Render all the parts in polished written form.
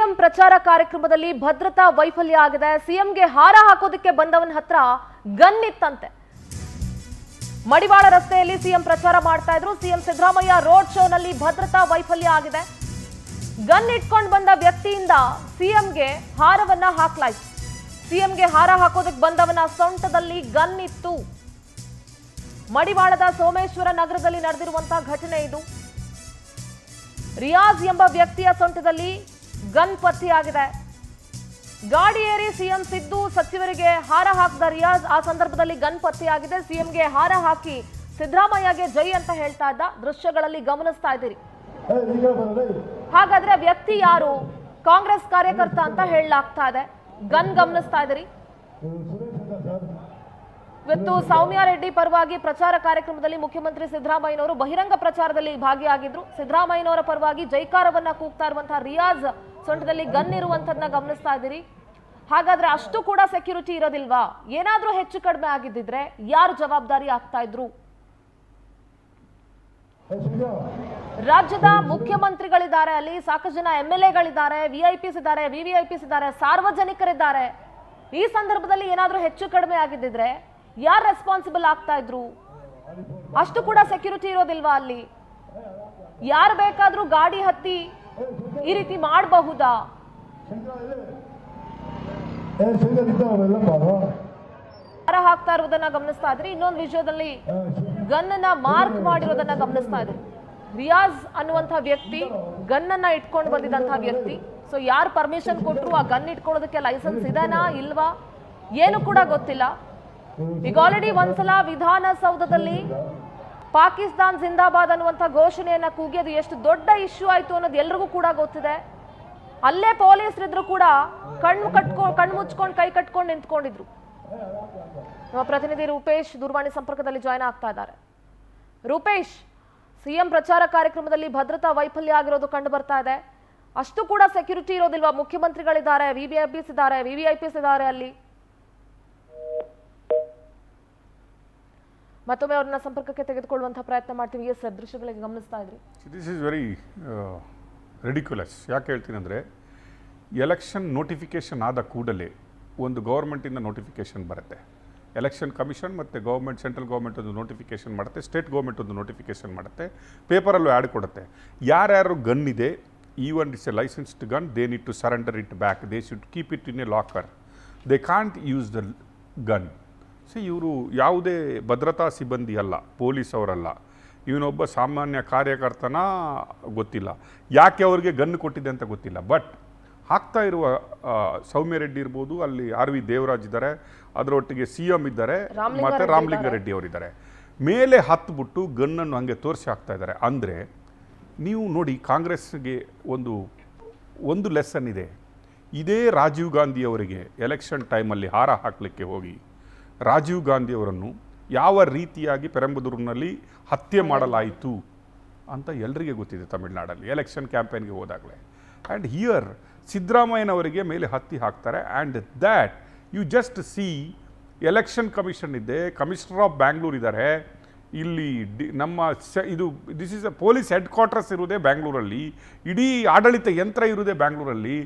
CM ಪ್ರಚಾರ ಕಾರ್ಯಕ್ರಮದಲ್ಲಿ ಭದ್ರತಾ ವೈಫಲ್ಯ ಆಗಿದೆ. ಸಿಎಂಗೆ ಹಾರ ಹಾಕೋದಕ್ಕೆ ಬಂದವನ ಹತ್ರ ಗನ್ ಇತ್ತಂತೆ. ಮಡಿವಾಳ ರಸ್ತೆಯಲ್ಲಿ ಸಿಎಂ ಪ್ರಚಾರ ಮಾಡ್ತಾ ಇದ್ರು. ಸಿಎಂ ಸಿದ್ದರಾಮಯ್ಯ ರೋಡ್ ಶೋನಲ್ಲಿ ಭದ್ರತಾ ವೈಫಲ್ಯ ಆಗಿದೆ. ಗನ್ ಇಟ್ಕೊಂಡು ಬಂದ ವ್ಯಕ್ತಿಯಿಂದ ಸಿಎಂಗೆ ಹಾರವನ್ನ ಹಾಕಲಾಯಿತು. ಸಿಎಂಗೆ ಹಾರ ಹಾಕೋದಕ್ಕೆ ಬಂದವನ ಸೊಂಟದಲ್ಲಿ ಗನ್ ಇತ್ತು. ಮಡಿವಾಳದ ಸೋಮೇಶ್ವರ ನಗರದಲ್ಲಿ ನಡೆದಿರುವಂತಹ ಘಟನೆ ಇದು. ರಿಯಾಜ್ ಎಂಬ ವ್ಯಕ್ತಿಯ ಸೊಂಟದಲ್ಲಿ ಗನ್ ಪತ್ತೆಯಾಗಿದೆ. ಗಾಡಿ ಏರಿ ಸಿಎಂ ಸಿದ್ದು ಸಚಿವರಿಗೆ ಹಾರ ಹಾಕಿದ ರಿಯಾಜ್ ಆ ಸಂದರ್ಭದಲ್ಲಿ ಗನ್ ಪತ್ತೆಯಾಗಿದೆ. ಸಿಎಂಗೆ ಹಾರ ಹಾಕಿ ಸಿದ್ದರಾಮಯ್ಯಗೆ ಜೈ ಅಂತ ಹೇಳ್ತಾ ಇದ್ದ ದೃಶ್ಯಗಳಲ್ಲಿ ಗಮನಿಸ್ತಾ ಇದ್ದೀರಿ. ಹಾಗಾದ್ರೆ ವ್ಯಕ್ತಿ ಯಾರು? ಕಾಂಗ್ರೆಸ್ ಕಾರ್ಯಕರ್ತ ಅಂತ ಹೇಳಲಾಗ್ತಾ ಇದೆ. ಗನ್ ಗಮನಿಸ್ತಾ ಇದ್ದೀರಿ. ಇವತ್ತು ಸೌಮ್ಯ ರೆಡ್ಡಿ ಪರವಾಗಿ ಪ್ರಚಾರ ಕಾರ್ಯಕ್ರಮದಲ್ಲಿ ಮುಖ್ಯಮಂತ್ರಿ ಸಿದ್ದರಾಮಯ್ಯನವರು ಬಹಿರಂಗ ಪ್ರಚಾರದಲ್ಲಿ ಭಾಗಿಯಾಗಿದ್ರು. ಸಿದ್ದರಾಮಯ್ಯನವರ ಪರವಾಗಿ ಜೈಕಾರವನ್ನ ಕೂಗ್ತಾ ಇರುವಂತಹ ರಿಯಾಜ್ ಸೊಂಟದಲ್ಲಿ ಗನ್ ಇರುವಂತದನ್ನ ಗಮನಿಸ್ತಾ ಇದ್ದೀರಿ. ಹಾಗಾದ್ರೆ ಅಷ್ಟು ಕೂಡ ಸೆಕ್ಯೂರಿಟಿ ಇರೋದಿಲ್ವಾ? ಏನಾದ್ರೂ ಹೆಚ್ಚು ಕಡಿಮೆ ಆಗಿದ್ದಿದ್ರೆ ಯಾರು ಜವಾಬ್ದಾರಿ ಆಗ್ತಾ ಇದ್ರು? ರಾಜ್ಯದ ಮುಖ್ಯಮಂತ್ರಿಗಳಿದ್ದಾರೆ, ಅಲ್ಲಿ ಸಾಕಷ್ಟು ಜನ MLAಗಳಿದ್ದಾರೆ, VIPs ಇದ್ದಾರೆ, VVIPs ಇದ್ದಾರೆ, ಸಾರ್ವಜನಿಕರಿದ್ದಾರೆ. ಈ ಸಂದರ್ಭದಲ್ಲಿ ಏನಾದ್ರೂ ಹೆಚ್ಚು ಕಡಿಮೆ ಆಗಿದ್ದಿದ್ರೆ ಯಾರು ರೆಸ್ಪಾನ್ಸಿಬಲ್ ಆಗ್ತಾ ಇದ್ರು? ಅಷ್ಟು ಕೂಡ ಸೆಕ್ಯೂರಿಟಿ ಇರೋದಿಲ್ವಾ ಅಲ್ಲಿ? ಯಾರು ಬೇಕಾದ್ರೂ ಗಾಡಿ ಹತ್ತಿ ಈ ರೀತಿ ಮಾಡಬಹುದಾ? ಹಾರ ಹಾಕ್ತಾ ಇರೋದನ್ನ ಗಮನಿಸ್ತಾ ಇದ್ರಿ. ಇನ್ನೊಂದು ವಿಷಯದಲ್ಲಿ ಗನ್ ಅನ್ನ ಮಾರ್ಕ್ ಮಾಡಿರೋದನ್ನ ಗಮನಿಸ್ತಾ ಇದ್ರಿ. ರಿಯಾಜ್ ಅನ್ನುವಂತಹ ವ್ಯಕ್ತಿ ಗನ್ ಅನ್ನ ಇಟ್ಕೊಂಡು ಬಂದಿದಂತಹ ವ್ಯಕ್ತಿ. ಸೊ ಯಾರು ಪರ್ಮಿಷನ್ ಕೊಟ್ರು ಆ ಗನ್ ಇಟ್ಕೊಳ್ಳೋದಕ್ಕೆ ಲೈಸೆನ್ಸ್ ಇದೆನಾ ಇಲ್ವಾ ಏನು ಕೂಡ ಗೊತ್ತಿಲ್ಲ. ಈಗ ಆಲ್ರೆಡಿ ಒಂದ್ಸಲ ವಿಧಾನಸೌಧದಲ್ಲಿ ಪಾಕಿಸ್ತಾನ್ ಜಿಂದಾಬಾದ್ ಅನ್ನುವಂಥ ಘೋಷಣೆಯನ್ನ ಕೂಗಿಯೋದು ಎಷ್ಟು ದೊಡ್ಡ ಇಶ್ಯೂ ಆಯ್ತು ಅನ್ನೋದು ಎಲ್ರಿಗೂ ಕೂಡ ಗೊತ್ತಿದೆ. ಅಲ್ಲೇ ಪೊಲೀಸರಿದ್ರು ಕೂಡ ಕಣ್ಣು ಮುಚ್ಕೊಂಡು ಕೈ ಕಟ್ಕೊಂಡು ನಿಂತ್ಕೊಂಡಿದ್ರು. ನಮ್ಮ ಪ್ರತಿನಿಧಿ ರೂಪೇಶ್ ದೂರವಾಣಿ ಸಂಪರ್ಕದಲ್ಲಿ ಜಾಯ್ನ್ ಆಗ್ತಾ ಇದ್ದಾರೆ. ರೂಪೇಶ್, ಸಿಎಂ ಪ್ರಚಾರ ಕಾರ್ಯಕ್ರಮದಲ್ಲಿ ಭದ್ರತಾ ವೈಫಲ್ಯ ಆಗಿರೋದು ಕಂಡು ಬರ್ತಾ ಇದೆ. ಅಷ್ಟು ಕೂಡ ಸೆಕ್ಯೂರಿಟಿ ಇರೋದಿಲ್ವಾ? ಮುಖ್ಯಮಂತ್ರಿಗಳಿದ್ದಾರೆ, VVIPs ಇದ್ದಾರೆ, VVIPs ಇದ್ದಾರೆ ಅಲ್ಲಿ. ಮತ್ತೊಮ್ಮೆ ಅವ್ರನ್ನ ಸಂಪರ್ಕಕ್ಕೆ ತೆಗೆದುಕೊಳ್ಳುವಂತಹ ಪ್ರಯತ್ನ ಮಾಡ್ತೀವಿ. ಎಸ್ ಸರ್, ದೃಶ್ಯಗಳಿಗೆ ಗಮನಿಸ್ತಾ ಇದ್ರಿ. This is very ridiculous. ಯಾಕೆ ಹೇಳ್ತೀನಿ ಅಂದರೆ, ಎಲೆಕ್ಷನ್ ನೋಟಿಫಿಕೇಷನ್ ಆದ ಕೂಡಲೇ ಒಂದು ಗೌರ್ಮೆಂಟಿಂದ ನೋಟಿಫಿಕೇಷನ್ ಬರುತ್ತೆ. ಎಲೆಕ್ಷನ್ ಕಮಿಷನ್ ಮತ್ತು ಗೌರ್ಮೆಂಟ್, ಸೆಂಟ್ರಲ್ ಗೌರ್ಮೆಂಟ್ ಒಂದು ನೋಟಿಫಿಕೇಷನ್ ಮಾಡುತ್ತೆ, ಸ್ಟೇಟ್ ಗೌರ್ಮೆಂಟ್ ಒಂದು ನೋಟಿಫಿಕೇಷನ್ ಮಾಡುತ್ತೆ, ಪೇಪರಲ್ಲೂ ಆ್ಯಡ್ ಕೊಡುತ್ತೆ. ಯಾರ್ಯಾರು ಗನ್ ಇದೆ, even it's a licensed gun, they need to surrender it back. They should keep it in a locker. They can't use the gun. ಇವರು ಯಾವುದೇ ಭದ್ರತಾ ಸಿಬ್ಬಂದಿ ಅಲ್ಲ, ಪೊಲೀಸ್ ಅವರಲ್ಲ, ಇವನೊಬ್ಬ ಸಾಮಾನ್ಯ ಕಾರ್ಯಕರ್ತನ ಗೊತ್ತಿಲ್ಲ. ಯಾಕೆ ಅವ್ರಿಗೆ ಗನ್ ಕೊಟ್ಟಿದೆ ಅಂತ ಗೊತ್ತಿಲ್ಲ. ಬಟ್ ಹಾಕ್ತಾ ಇರುವ ಸೌಮ್ಯ ರೆಡ್ಡಿ ಇರ್ಬೋದು, ಅಲ್ಲಿ RV ದೇವರಾಜ್ ಇದ್ದಾರೆ, ಅದರೊಟ್ಟಿಗೆ CM ಇದ್ದಾರೆ, ಮತ್ತು ರಾಮಲಿಂಗಾರೆಡ್ಡಿ ಅವರಿದ್ದಾರೆ. ಮೇಲೆ ಹತ್ಬಿಟ್ಟು ಗನ್ನನ್ನು ಹಾಗೆ ತೋರಿಸಿ ಹಾಕ್ತಾ ಇದ್ದಾರೆ. ಅಂದರೆ ನೀವು ನೋಡಿ, ಕಾಂಗ್ರೆಸ್ಗೆ ಒಂದು ಲೆಸನ್ ಇದೆ. ಇದೇ ರಾಜೀವ್ ಗಾಂಧಿ ಅವರಿಗೆ ಎಲೆಕ್ಷನ್ ಟೈಮಲ್ಲಿ ಹಾರ ಹಾಕಲಿಕ್ಕೆ ಹೋಗಿ ರಾಜೀವ್ ಗಾಂಧಿ ಅವರನ್ನು ಯಾವ ರೀತಿಯಾಗಿ ಪೆರಂಬದೂರಿನಲ್ಲಿ ಹತ್ಯೆ ಮಾಡಲಾಯಿತು ಅಂತ ಎಲ್ರಿಗೆ ಗೊತ್ತಿದೆ ತಮಿಳುನಾಡಲ್ಲಿ ಎಲೆಕ್ಷನ್ ಕ್ಯಾಂಪೇನ್ಗೆ ಹೋದಾಗಲೇ. ಆ್ಯಂಡ್ ಹಿಯರ್ ಸಿದ್ದರಾಮಯ್ಯನವರಿಗೆ ಮೇಲೆ ಹತ್ತಿ ಹಾಕ್ತಾರೆ. And that you just see election commission ಇದೆ, ಕಮಿಷನರ್ ಆಫ್ ಬ್ಯಾಂಗ್ಳೂರ್ ಇದ್ದಾರೆ, ಇಲ್ಲಿ this is a police headquarters ಇರುವುದೇ ಬ್ಯಾಂಗ್ಳೂರಲ್ಲಿ, ಇಡೀ ಆಡಳಿತ ಯಂತ್ರ ಇರುವುದೇ ಬ್ಯಾಂಗ್ಳೂರಲ್ಲಿ,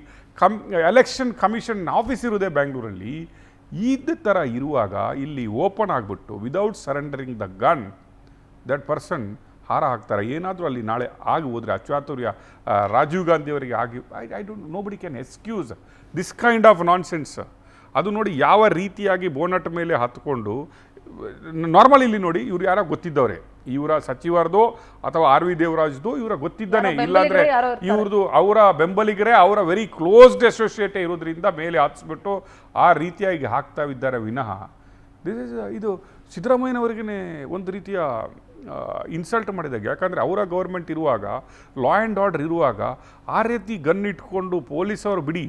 ಎಲೆಕ್ಷನ್ ಕಮಿಷನ್ ಆಫೀಸ್ ಇರುವುದೇ ಬ್ಯಾಂಗ್ಳೂರಲ್ಲಿ. ಇದ್ದ ಥರ ಇರುವಾಗ ಇಲ್ಲಿ ಓಪನ್ ಆಗಿಬಿಟ್ಟು without surrendering the gun that person ಹಾರ ಹಾಕ್ತಾರೆ. ಏನಾದರೂ ಅಲ್ಲಿ ನಾಳೆ ಆಗಿ ಹೋದರೆ ಅಚಾತುರ್ಯ ರಾಜೀವ್ ಗಾಂಧಿ ಅವರಿಗೆ ಆಗಿ I don't nobody can excuse this kind of nonsense. ಅದು ನೋಡಿ ಯಾವ ರೀತಿಯಾಗಿ ಬೋನಟ್ ಮೇಲೆ ಹತ್ಕೊಂಡು, ನಾರ್ಮಲ್ ಇಲ್ಲಿ ನೋಡಿ ಇವ್ರು ಯಾರೋ ಗೊತ್ತಿದ್ದವ್ರೆ, ಇವರ ಸಚಿವರದು ಅಥವಾ RV ದೇವರಾಜ್ದು ಇವರ ಗೊತ್ತಿದ್ದಾನೆ, ಇಲ್ಲಾಂದರೆ ಇವ್ರದ್ದು ಅವರ ಬೆಂಬಲಿಗರೇ, ಅವರ ವೆರಿ ಕ್ಲೋಸ್ಡ್ ಅಸೋಸಿಯೇಟೇ ಇರೋದ್ರಿಂದ ಮೇಲೆ ಹತ್ಸ್ಬಿಟ್ಟು ಆ ರೀತಿಯಾಗಿ ಹಾಕ್ತಾ ಇದ್ದಾರೆ ವಿನಃ ಇದು ಸಿದ್ದರಾಮಯ್ಯನವರಿಗೇ ಒಂದು ರೀತಿಯ ಇನ್ಸಲ್ಟ್ ಮಾಡಿದಾಗ. ಯಾಕಂದರೆ ಅವರ ಗೌರ್ಮೆಂಟ್ ಇರುವಾಗ, ಲಾ ಆ್ಯಂಡ್ ಆರ್ಡರ್ ಇರುವಾಗ ಆ ರೀತಿ ಗನ್ ಇಟ್ಕೊಂಡು ಪೊಲೀಸವರು ಬಿಡಿ,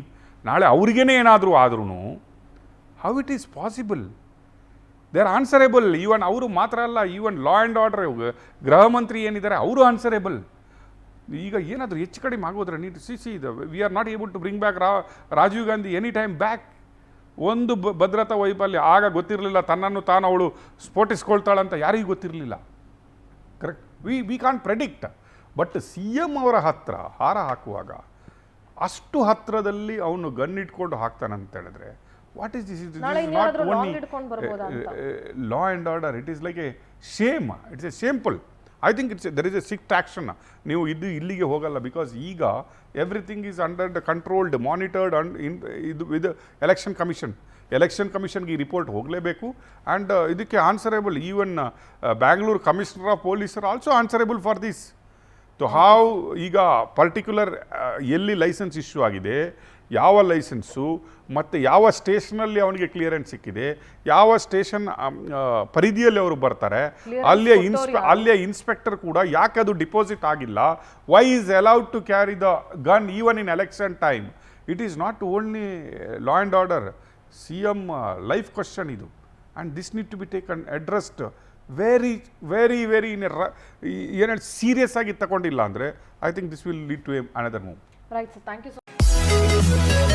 ನಾಳೆ ಅವ್ರಿಗೇ ಏನಾದರೂ ಆದ್ರೂ how it is possible? They are answerable. Even ಅವರು ಮಾತ್ರ ಅಲ್ಲ, ಈವನ್ ಲಾ ಆ್ಯಂಡ್ ಆರ್ಡರ್ ಗೃಹ ಮಂತ್ರಿ ಏನಿದ್ದಾರೆ ಅವರು ಆನ್ಸರೇಬಲ್. ಈಗ ಏನಾದರೂ ಹೆಚ್ಚು ಕಡಿಮೆ ಆಗೋದ್ರೆ neat see we are not able to bring back Rajiv Gandhi any time back. ಒಂದು ಭದ್ರತಾ ವೈಫಲ್ಯ ಆಗ ಗೊತ್ತಿರಲಿಲ್ಲ, ತನ್ನನ್ನು ತಾನು ಅವಳು ಸ್ಫೋಟಿಸ್ಕೊಳ್ತಾಳಂತ ಯಾರಿಗೂ ಗೊತ್ತಿರಲಿಲ್ಲ. Correct, we can't predict. But CM ಅವರ ಹತ್ರ ಹಾರ ಹಾಕುವಾಗ ಅಷ್ಟು ಹತ್ತಿರದಲ್ಲಿ ಅವನು ಗನ್ ಇಟ್ಕೊಂಡು ಹಾಕ್ತಾನಂತ ಹೇಳಿದ್ರೆ ವಾಟ್ ಈಸ್ ದಿಸ್ ನಾಳೆ ಇಸ್ ನಾಟ್ ಇನ್ಯಾರಾದ್ರೂ ಓನ್ಲಿ long ಹಿಡ್ಕೊಂಡು ಬರ್ಬೋದಾ ಅಂತ? Law and order, it is like a shame, it's a shameful. I think there is a strict action. ನೀವು ಇದು ಇಲ್ಲಿಗೆ ಹೋಗಲ್ಲ, ಬಿಕಾಸ್ ಈಗ everything is under the controlled, monitored and ಇದು ವಿತ್ ಎಲೆಕ್ಷನ್ ಕಮಿಷನ್ಗೆ ಈ ರಿಪೋರ್ಟ್ ಹೋಗಲೇಬೇಕು. ಆ್ಯಂಡ್ ಇದಕ್ಕೆ answerable, even Bangalore commissioner of police are also answerable for this. So how ಈಗ ಪರ್ಟಿಕ್ಯುಲರ್ ಎಲ್ಲಿ ಲೈಸೆನ್ಸ್ ಇಶ್ಯೂ ಆಗಿದೆ, ಯಾವ ಲೈಸೆನ್ಸು, ಮತ್ತು ಯಾವ ಸ್ಟೇಷನಲ್ಲಿ ಅವನಿಗೆ ಕ್ಲಿಯರೆನ್ಸ್ ಸಿಕ್ಕಿದೆ, ಯಾವ ಸ್ಟೇಷನ್ ಪರಿಧಿಯಲ್ಲಿ ಅವರು ಬರ್ತಾರೆ, ಅಲ್ಲಿಯ ಇನ್ಸ್ಪೆಕ್ಟರ್ ಕೂಡ ಯಾಕೆ ಅದು ಡಿಪಾಸಿಟ್ ಆಗಿಲ್ಲ, why is allowed to carry the gun even in election time. It is not only law and order, CM life question ಇದು. And this need to be taken addressed very very very ಏನು serious ಆಗಿ ತಗೊಂಡಿಲ್ಲ ಅಂದರೆ I think this will lead to another move. Right sir, thank you so